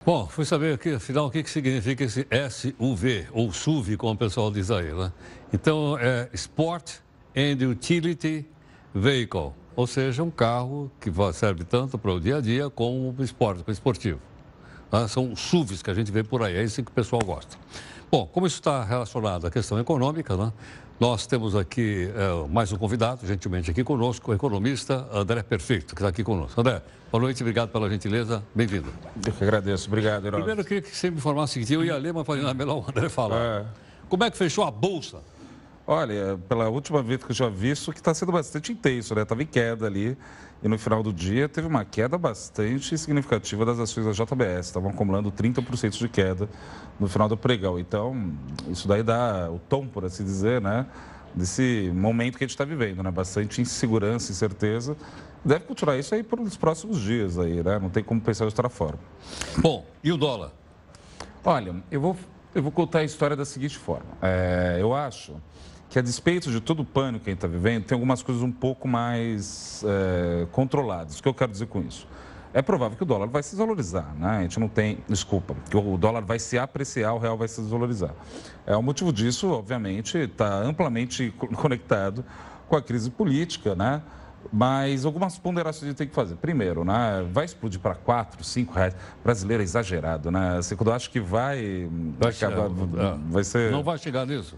Bom, fui saber aqui, afinal, o que significa esse SUV, ou SUV, como o pessoal diz aí, né? Então, é Sport and Utility Vehicle, ou seja, um carro que serve tanto para o dia a dia como para o esporte, para o esportivo. Tá? São SUVs que a gente vê por aí, é isso que o pessoal gosta. Bom, como isso está relacionado à questão econômica, né? Nós temos aqui mais um convidado, gentilmente aqui conosco, o economista André Perfeito, que está aqui conosco. André, boa noite, obrigado pela gentileza, bem-vindo. Eu que agradeço, obrigado, Herói. Primeiro, eu queria que você me informasse o seguinte, eu ia ler, mas falei, não, é melhor o André falar. Como é que fechou a Bolsa? Olha, pela última vez que eu já vi isso, que está sendo bastante intenso, né? Estava em queda ali e no final do dia teve uma queda bastante significativa das ações da JBS. Estavam acumulando 30% de queda no final do pregão. Então, isso daí dá o tom, por assim dizer, né? Desse momento que a gente está vivendo, né? Bastante insegurança, incerteza. Deve continuar isso aí por os próximos dias aí, né? Não tem como pensar de outra forma. Bom, e o dólar? Olha, eu vou contar a história da seguinte forma. Eu acho que, a despeito de todo o pânico que a gente está vivendo, tem algumas coisas um pouco mais controladas. O que eu quero dizer com isso? É provável que o dólar vai se desvalorizar, né? A gente não tem, desculpa, que o dólar vai se apreciar, o real vai se desvalorizar. O motivo disso, obviamente, está amplamente conectado com a crise política, né? Mas algumas ponderações a gente tem que fazer. Primeiro, né, vai explodir para 4, 5 reais. Brasileiro é exagerado, né? Quando eu acho que vai acabar, vai ser... Não vai chegar nisso?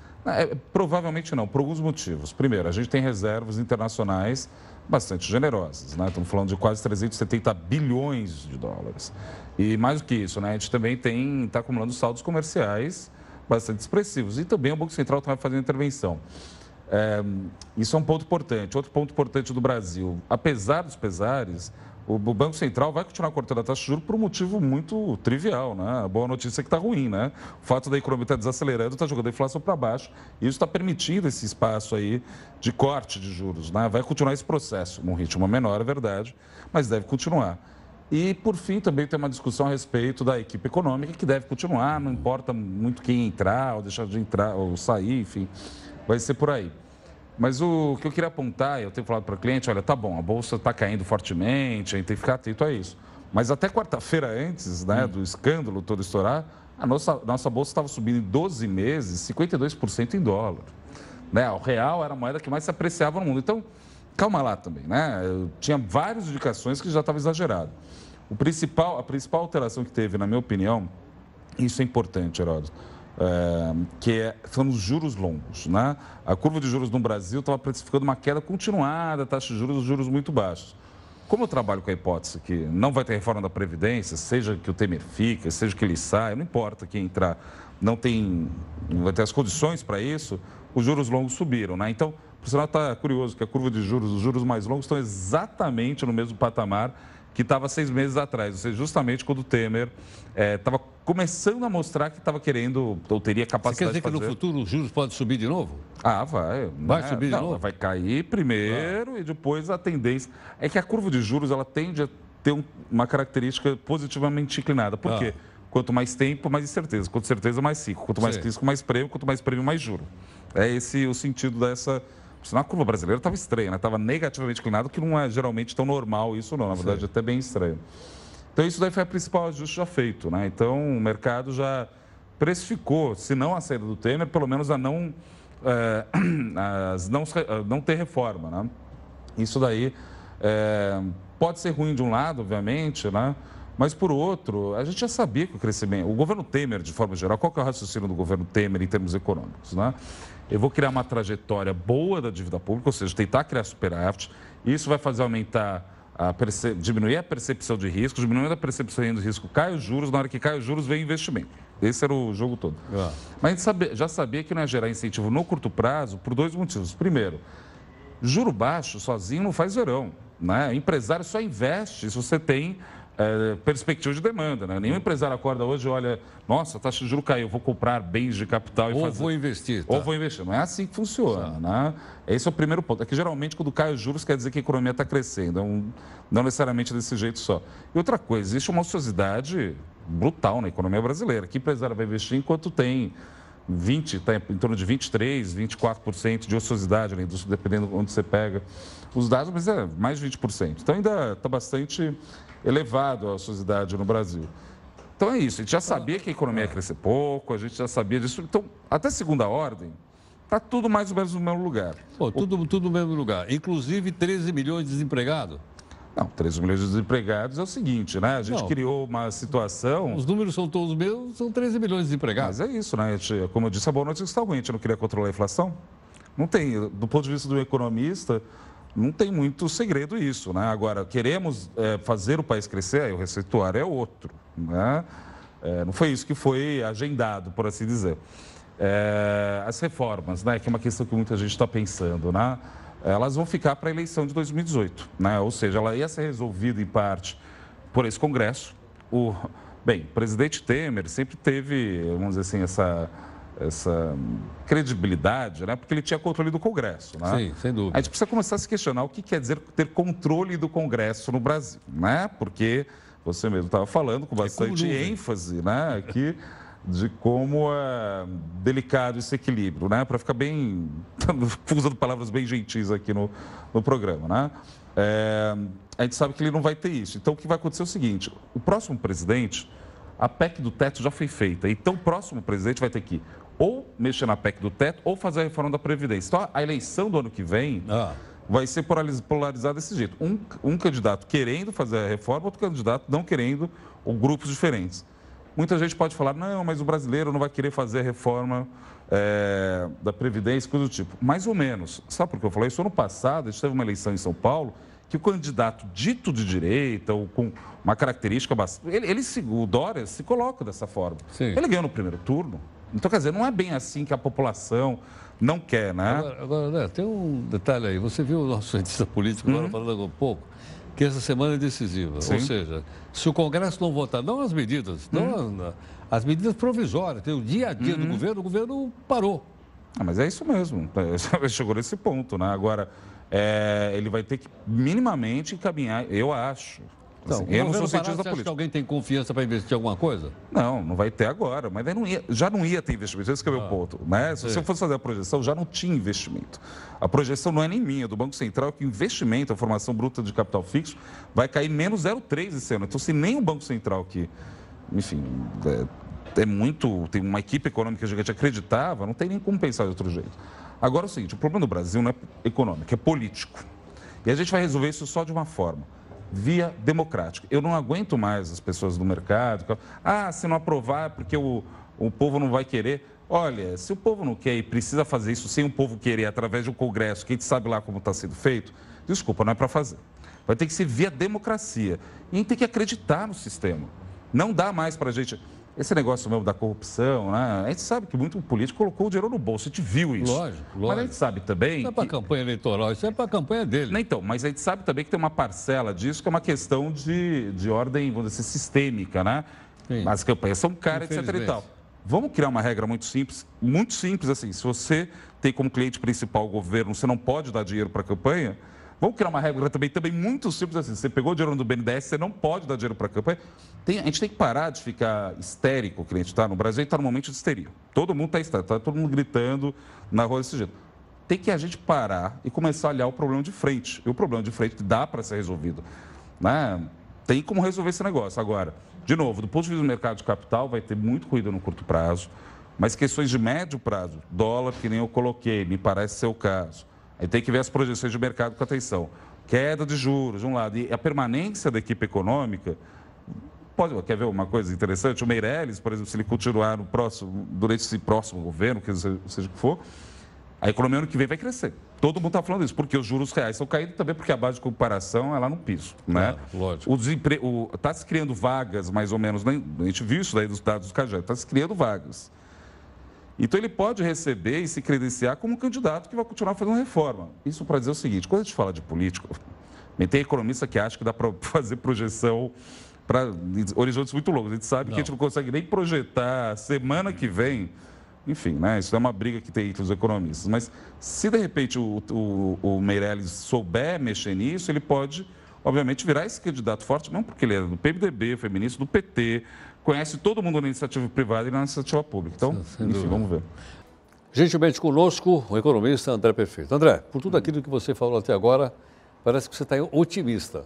Provavelmente não, por alguns motivos. Primeiro, a gente tem reservas internacionais bastante generosas, né? Estamos falando de quase 370 bilhões de dólares. E mais do que isso, né, a gente também está acumulando saldos comerciais bastante expressivos. E também o Banco Central está fazendo intervenção. Isso é um ponto importante. Outro ponto importante do Brasil, apesar dos pesares, o Banco Central vai continuar cortando a taxa de juros por um motivo muito trivial, né? A boa notícia é que está ruim, né? O fato da economia estar desacelerando está jogando a inflação para baixo e isso está permitindo esse espaço aí de corte de juros, né? Vai continuar esse processo, num ritmo menor, é verdade, mas deve continuar. E, por fim, também tem uma discussão a respeito da equipe econômica, que deve continuar, não importa muito quem entrar ou deixar de entrar ou sair, enfim, vai ser por aí. Mas o que eu queria apontar, eu tenho falado para o cliente, olha, tá bom, a Bolsa está caindo fortemente, a gente tem que ficar atento a isso. Mas até quarta-feira antes, né, do escândalo todo estourar, a nossa Bolsa estava subindo em 12 meses, 52% em dólar. Né? O real era a moeda que mais se apreciava no mundo. Então, calma lá também, né? Tinha várias indicações que já estava exagerado. A principal alteração que teve, na minha opinião, isso é importante, Heródoto, são os juros longos, né? A curva de juros no Brasil estava precificando uma queda continuada, taxa de juros muito baixos. Como eu trabalho com a hipótese que não vai ter reforma da Previdência, seja que o Temer fique, seja que ele saia, não importa quem entrar, não vai ter as condições para isso, os juros longos subiram, né? Então, por sinal, está curioso que a curva de juros, os juros mais longos estão exatamente no mesmo patamar que estava 6 meses atrás, ou seja, justamente quando o Temer estava começando a mostrar que estava querendo, ou teria capacidade de fazer. Você quer dizer que no futuro os juros podem subir de novo? Vai. Vai subir de novo? Vai cair primeiro e depois a tendência... É que a curva de juros, ela tende a ter uma característica positivamente inclinada. Por quê? Quanto mais tempo, mais incerteza. Quanto certeza, mais risco. Quanto mais risco, mais prêmio. Quanto mais prêmio, mais juro. É esse o sentido dessa... Senão a curva brasileira estava estranha, né? Estava negativamente inclinada, que não é geralmente tão normal isso não, na verdade é até bem estranho. Então isso daí foi o principal ajuste já feito, né? Então o mercado já precificou, se não a saída do Temer, pelo menos a não ter reforma, né? Isso daí pode ser ruim de um lado, obviamente, né? Mas, por outro, a gente já sabia que o crescimento... O governo Temer, de forma geral, qual que é o raciocínio do governo Temer em termos econômicos, né? Eu vou criar uma trajetória boa da dívida pública, ou seja, tentar criar superávit. Isso vai fazer aumentar, diminuir a percepção de risco, diminuindo a percepção de risco, cai os juros, na hora que cai os juros, vem investimento. Esse era o jogo todo. Mas a gente já sabia que não ia gerar incentivo no curto prazo por 2 motivos. Primeiro, juro baixo sozinho não faz verão, né? O empresário só investe se você tem perspectiva de demanda, né? Nenhum empresário acorda hoje e olha, nossa, a taxa de juros caiu, vou comprar bens de capital ou vou investir. Ou vou investir. Não é assim que funciona, né? Esse é o primeiro ponto. É que geralmente quando cai os juros quer dizer que a economia está crescendo, não necessariamente desse jeito só. E outra coisa, existe uma ociosidade brutal na economia brasileira. Que empresário vai investir enquanto tem 20, está em torno de 23, 24% de ociosidade na indústria, dependendo de onde você pega os dados, mas é mais de 20%. Então ainda está bastante elevado a ociosidade no Brasil. Então é isso, a gente já sabia que a economia ia crescer pouco, a gente já sabia disso. Então, até segunda ordem, está tudo mais ou menos no mesmo lugar. Pô, tudo no mesmo lugar. Inclusive 13 milhões de desempregados. Não, 13 milhões de desempregados é o seguinte, né? A gente criou uma situação... Os números são todos meus, são 13 milhões de desempregados. Mas é isso, né? Como eu disse, a boa notícia está ruim. A gente não queria controlar a inflação? Não tem. Do ponto de vista do economista, não tem muito segredo isso, né? Agora, queremos fazer o país crescer, aí o receituário é outro, né? Não foi isso que foi agendado, por assim dizer. As reformas, né? Que é uma questão que muita gente está pensando, né? Elas vão ficar para a eleição de 2018, né? Ou seja, ela ia ser resolvida em parte por esse Congresso. O presidente Temer sempre teve, vamos dizer assim, essa credibilidade, né? Porque ele tinha controle do Congresso, né? Sim, sem dúvida. A gente precisa começar a se questionar o que quer dizer ter controle do Congresso no Brasil, né? Porque você mesmo estava falando com bastante ênfase, né? Aqui, de como é delicado esse equilíbrio, né? Para ficar bem, usando palavras bem gentis aqui no programa, né? A gente sabe que ele não vai ter isso. Então, o que vai acontecer é o seguinte, o próximo presidente, a PEC do teto já foi feita, então o próximo presidente vai ter que ou mexer na PEC do teto ou fazer a reforma da Previdência. Então, a eleição do ano que vem vai ser polarizada desse jeito. Um candidato querendo fazer a reforma, outro candidato não querendo, ou grupos diferentes. Muita gente pode falar, não, mas o brasileiro não vai querer fazer a reforma da Previdência, coisa do tipo. Mais ou menos. Sabe por que eu falei isso? Ano passado, a gente teve uma eleição em São Paulo que o candidato dito de direita, ou com uma característica bastante... O Dória se coloca dessa forma. Sim. Ele ganhou no primeiro turno. Então, quer dizer, não é bem assim que a população não quer, né? Agora, né, tem um detalhe aí. Você viu o nosso cientista político agora falando um pouco, que essa semana é decisiva. Sim. Ou seja, se o Congresso não votar, não as medidas, não as medidas provisórias, tem o dia a dia do governo, o governo parou. Mas é isso mesmo. Chegou nesse ponto, né? Agora, ele vai ter que minimamente encaminhar, eu acho. Então, Assim, eu não sou cientista político. Acha que político. alguém tem confiança para investir em alguma coisa? Não vai ter agora, mas já não ia ter investimento, esse que é o meu ponto. Né? Se você fosse fazer a projeção, já não tinha investimento. A projeção não é nem minha, do Banco Central, que o investimento, a formação bruta de capital fixo, vai cair menos 0,3 esse ano. Então, se nem o Banco Central, que, enfim, tem uma equipe econômica gigante acreditava, não tem nem como pensar de outro jeito. Agora é o seguinte, o problema do Brasil não é econômico, é político. E a gente vai resolver isso só de uma forma, via democrática. Eu não aguento mais as pessoas do mercado. Se não aprovar é porque o povo não vai querer. Olha, se o povo não quer e precisa fazer isso sem o povo querer, através de um congresso, que a gente sabe lá como está sendo feito, desculpa, não é para fazer. Vai ter que ser via democracia. E a gente tem que acreditar no sistema. Não dá mais para a gente... Esse negócio mesmo da corrupção, né? A gente sabe que muito político colocou o dinheiro no bolso, a gente viu isso. Lógico. Mas a gente sabe também... Isso é para a campanha eleitoral, isso é para a campanha dele. Então, mas a gente sabe também que tem uma parcela disso que é uma questão de ordem, vamos dizer, sistêmica, né? Sim. As campanhas são caras, etc e tal. Vamos criar uma regra muito simples assim, se você tem como cliente principal o governo, você não pode dar dinheiro para a campanha, vamos criar uma regra também muito simples assim, você pegou o dinheiro do BNDES, você não pode dar dinheiro para a campanha. A gente tem que parar de ficar histérico, o cliente está no Brasil, está no momento de histeria. Todo mundo está histérico, está todo mundo gritando na rua desse jeito. Tem que a gente parar e começar a olhar o problema de frente. E o problema de frente dá para ser resolvido, né? Tem como resolver esse negócio. Agora, de novo, do ponto de vista do mercado de capital, vai ter muito ruído no curto prazo, mas questões de médio prazo, dólar, que nem eu coloquei, me parece ser o caso. Aí tem que ver as projeções de mercado com atenção. Queda de juros, de um lado, e a permanência da equipe econômica. Quer ver uma coisa interessante? O Meirelles, por exemplo, se ele continuar durante esse próximo governo, seja o que for, a economia ano que vem vai crescer. Todo mundo está falando isso, porque os juros reais estão caindo também, porque a base de comparação é lá no piso. Né? Lógico. Está se criando vagas, mais ou menos, né? A gente viu isso daí dos dados do CAGED, está se criando vagas. Então, ele pode receber e se credenciar como um candidato que vai continuar fazendo reforma. Isso para dizer o seguinte, quando a gente fala de político, tem economista que acha que dá para fazer projeção para horizontes muito longos. A gente sabe que a gente não consegue nem projetar semana que vem. Enfim, né? Isso é uma briga que tem entre os economistas. Mas se, de repente, o Meirelles souber mexer nisso, ele pode, obviamente, virar esse candidato forte, não porque ele é do PMDB, feminista, do PT, conhece todo mundo na iniciativa privada e na iniciativa pública. Então, enfim, vamos ver. Gentilmente conosco, o economista André Perfeito. André, por tudo aquilo que você falou até agora, parece que você está otimista.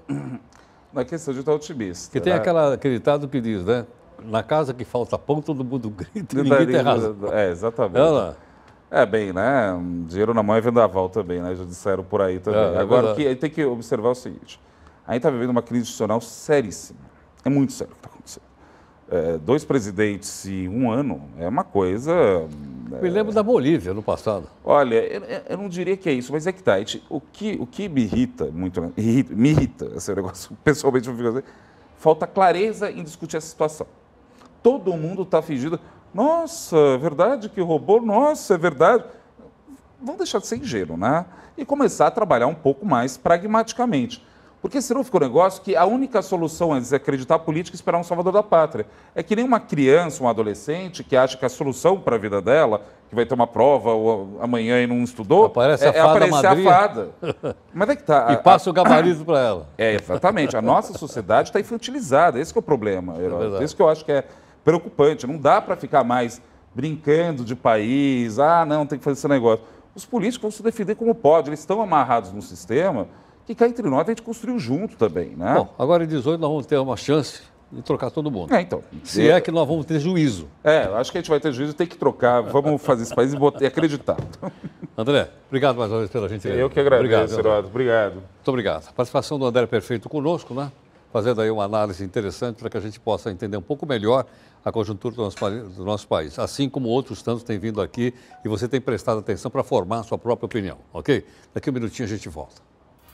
Na questão de estar otimista. Porque tem aquele ditado que diz, né? na casa que falta pão, todo mundo grita e ninguém tem razão. Exatamente. Bem, né? Dinheiro na mão é vendaval também, né? Já disseram por aí também. Agora, tem que observar o seguinte. A gente está vivendo uma crise institucional seríssima. É muito sério o que está acontecendo. 2 presidentes em 1 ano é uma coisa... Me lembro da Bolívia no passado. Olha, eu não diria que é isso, mas é que tá. O que me irrita muito, me irrita esse negócio, pessoalmente, eu fico assim, falta clareza em discutir essa situação. Todo mundo está fingindo, nossa, é verdade que roubou, nossa, é verdade. Vamos deixar de ser ingênuo, né? E começar a trabalhar um pouco mais pragmaticamente. Porque senão fica um negócio que a única solução é desacreditar a política e esperar um salvador da pátria. É que nem uma criança, um adolescente que acha que a solução para a vida dela, que vai ter uma prova ou amanhã e não estudou, aparecer a fada. Mas é que tá. E passa o gabarito para ela. Exatamente. A nossa sociedade está infantilizada. Esse que é o problema. Esse que eu acho que é preocupante. Não dá para ficar mais brincando de país. Não, tem que fazer esse negócio. Os políticos vão se defender como pode. Eles estão amarrados no sistema. Que cá entre nós a gente construiu junto também, né? Bom, agora em 18 nós vamos ter uma chance de trocar todo mundo. Então. Se é que nós vamos ter juízo. Acho que a gente vai ter juízo e tem que trocar. Vamos fazer esse país e acreditar. André, obrigado mais uma vez pela gentileza. Eu que agradeço, Heródoto. Obrigado. Muito obrigado. A participação do André Perfeito conosco, né? Fazendo aí uma análise interessante para que a gente possa entender um pouco melhor a conjuntura do nosso país. Assim como outros tantos têm vindo aqui e você tem prestado atenção para formar a sua própria opinião, ok? Daqui a um minutinho a gente volta.